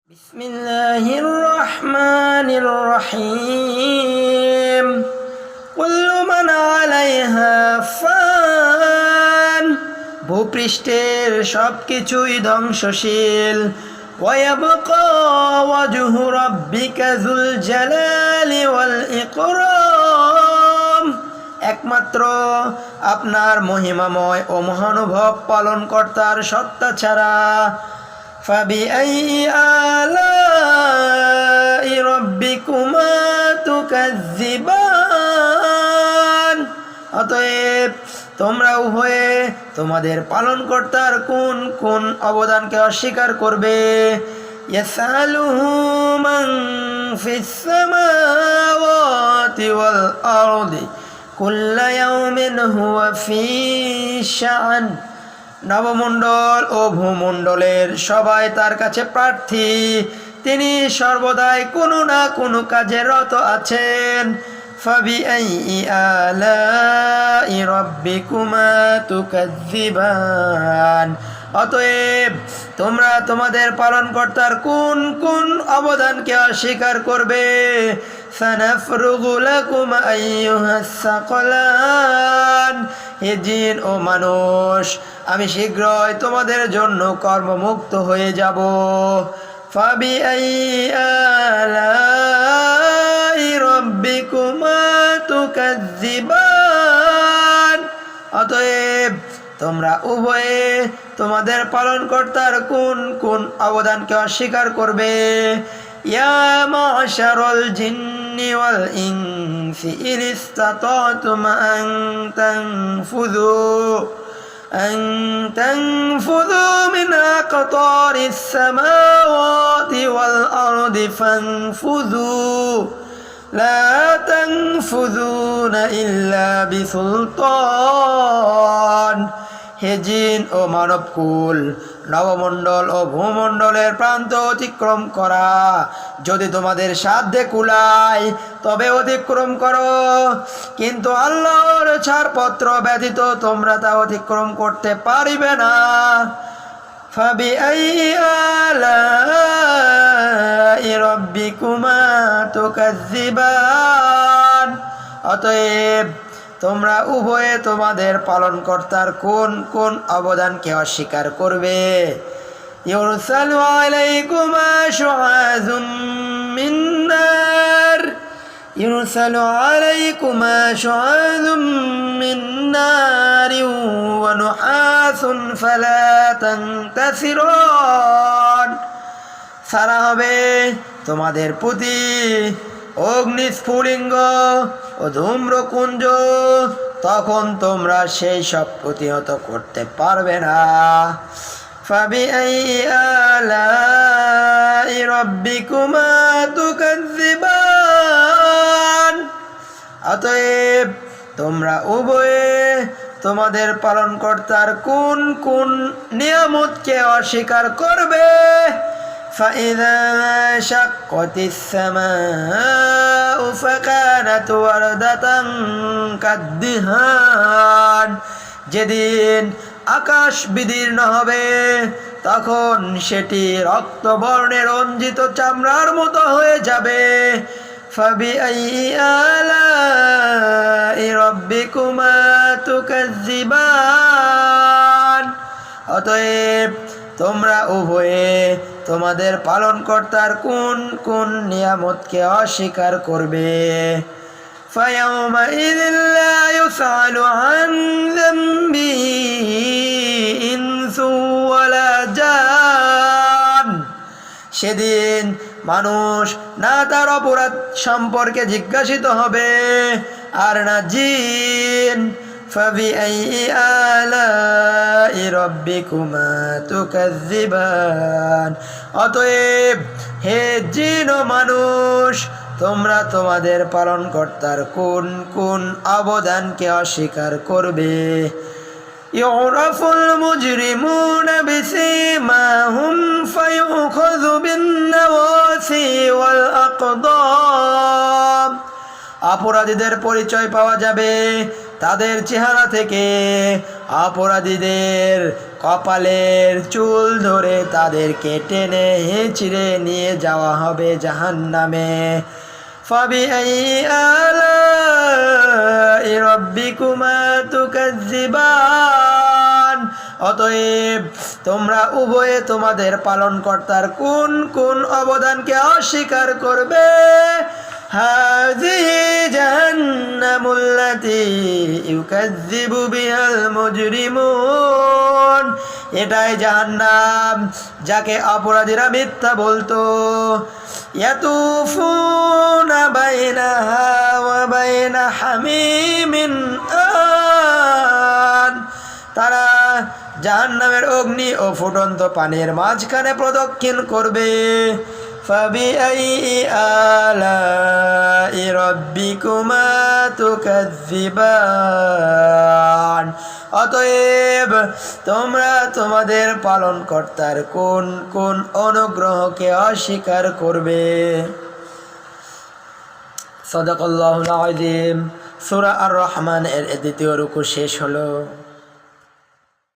بسم الله الرحمن الرحيم كل من عليها فان ভূপৃষ্ঠের সবকিছুই ধ্বংসশীল ওয়ায়াবকা ওয়াজহু রাব্বিকা যুল জালালি ওয়াল ইকরাম একমাত্র আপনার মহিমাময় ও মহানুভব পালনকর্তার সত্তা ছাড়া فبأي آلاء ربكما تكذبان অতএব তোমরা উভয়ে তোমাদের পালনকর্তার কোন কোন অবদানকে অস্বীকার করবে ইয়াসালুহু মান ফিস সামাওয়াতি ওয়াল আরদি কুল্লা ইয়াউমিন হুয়া ফি শাআন নবমণ্ডল ও ভূমণ্ডলের সবাই তার কাছে প্রার্থী, তিনি সর্বদাই কোনো না কোনো কাজে রত আছেন। ফাবিআইয়ি আলাই রাব্বিকুমা তুকাজ্জিবান অতএব তোমরা তোমাদের পালনকর্তার কোন কোন অবদানকে অস্বীকার করবে। সানাফরুগু লাকুম আইয়ুহাস সাকলান হে জিন ও মানুষ, আমি শীঘ্রই তোমাদের জন্য কর্মমুক্ত হয়ে যাব। ফাবিআইয়ি আলাই রাব্বিকুমা তুকাজ্জিবান অতএব তোমরা উভয়ে তোমাদের পালনকর্তার কোন কোন অবদানকে অস্বীকার করবে। ইয়া মা'শারাল জিন্নি ওয়াল ইনসি ইন ইসতাতা'তুম আন তানফুযু মিন আকতারিস সামাওয়াতি ওয়াল আরদি ফানফুযু লা তানফুযুনা ইল্লা বিসুলতান হে জিন ও মানবকুল, নবমণ্ডল ও ভূমণ্ডলের প্রান্ত অতিক্রম করা যদি তোমাদের সাধ্যে কুলায় তবে অতিক্রম করো, কিন্তু আল্লাহর ছাড়পত্র ব্যতীত তোমরা তা অতিক্রম করতে পারিবে না। ফাবিআইয়ি আলাই রাব্বিকুমা তুকাজ্জিবান অতএব তোমরা উভয়ে তোমাদের পালনকর্তার কোন কোন অবদানকে অস্বীকার করবে। ইউরসালু আলাইকুমা শুআযুম মিন নার ওয়া নুহাসুন ফালা তানতাসিরুন সারা হবে তোমাদের প্রতি অগ্নিস্ফুলিঙ্গ ও ধূম্রকুঞ্জ, তখন তোমরা সেই সব প্রতিহত করতে পারবে না। ফাবিআইয়ি আলাই রাব্বিকুমা তুকাজ্জিবান অতএব তোমরা উভয়ে তোমাদের পালনকর্তার কোন কোন নিয়ামতকে অস্বীকার করবে। فإذا شقت السماء فكانت وردة كالدهان যেদিন আকাশ বিদীর্ণ হবে তখন সেটি রক্তবর্ণে রঞ্জিত চামড়ার মতো হয়ে যাবে। ফাবিআইয়ি আলাই রাব্বিকুমা তুকাজ্জিবান অতএব তোমরা উভয়ে তোমাদের পালনকর্তার কোন কোন নিয়ামতকে অস্বীকার করবে। ফায়াউমাইযিন লা ইউসআলু আন যামবিহি ইনসু ওয়ালা জান সেদিন মানুষ না তার অপরাধ সম্পর্কে জিজ্ঞাসিত হবে আর না জিন। ফাবিআইয়ি আলাই রাব্বিকুমা তুকাজ্জিবান অতএব হে জিন ও মানুষ, তোমরা তোমাদের পালনকর্তার কোন কোন অবদানকে অস্বীকার করবে। ইউরাফুল মুজরিমুনা বিসীমাহুম ফায়ুখাযু বিন-নাওয়াসি ওয়াল আকদাম অপরাধীদের পরিচয় পাওয়া যাবে তাদের চেহারা থেকে অপরাধীদের কপালের চুল ধরে তাদেরকে টেনে হিঁচড়ে নিয়ে যাওয়া হবে জাহান্নামে। ফাবিআইয়ি আলাই রাব্বিকুমা তুকাজ্জিবান, অতএব তোমরা উভয়ে তোমাদের পালনকর্তার কোন কোন অবদানকে অস্বীকার করবে? হাযিহি জাহান্নামুল্লাতী ইউকাজ্জিবু বিহাল মুজরিমুন, এটাই জাহান্নাম যাকে অপরাধীরা মিথ্যা বলতো। ইয়াতুফুনা বাইনাহা ওয়া বাইনা হামিমিন আন, তারা জাহান্নামের অগ্নি ও ফুটন্ত পানির মাঝখানে প্রদক্ষিণ করবে। ফাবিআইয়ি আলাই রাব্বিকুমা তুকাজ্জিবান, অতএব তোমরা তোমাদের পালনকর্তার কোন কোন অনুগ্রহকে অস্বীকার করবে। সাদাকাল্লাহুল আযীম। সূরা আর রহমান এর দ্বিতীয় রুকু শেষ হলো।